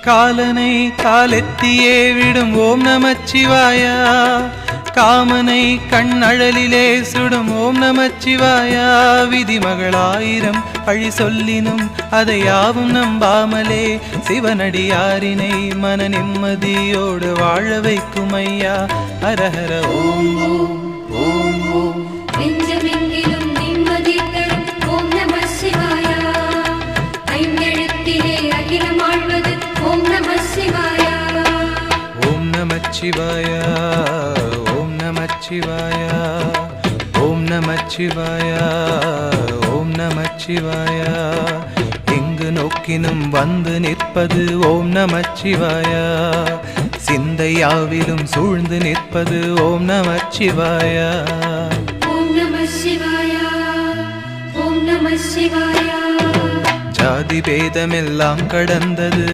காலனை காலெத்தியே விடும் ஓம் நமச்சிவாயா, காமனை கண்ணழலிலே சுடும் ஓம் நமச்சிவாயா. விதிமகளாயிரம் பழி சொல்லினும் அதை யாவும் நம்பாமலே சிவனடியாரினை மன நிம்மதியோடு வாழ வைக்கும் ஐயா. ஹரஹர ஓம் ஓம் ஓம் ஓம். நெஞ்சமெங்கிலும் நிம்மதி தரும் ஓம் நம சிவாயா, ஐந்தெழுத்திலே அகிலம் ஆழ்வது ஓம் நம சிவாயா. ஓம் நமச்சிவாயா, ஓம் நமச்சிவாயா, ஓம் நமச்சிவாயா, ஓம் நமச்சிவாயா. எங்கு நோக்கினும் வந்து நிற்பது ஓம் நமச்சிவாயா, சிந்தையாவிலும் சூழ்ந்து நிற்பது ஓம் நமச்சிவாயா. ஓம் நம சிவாயா, ஓம் நம சிவாயா. ஜாதி பேதமெல்லாம் கடந்தது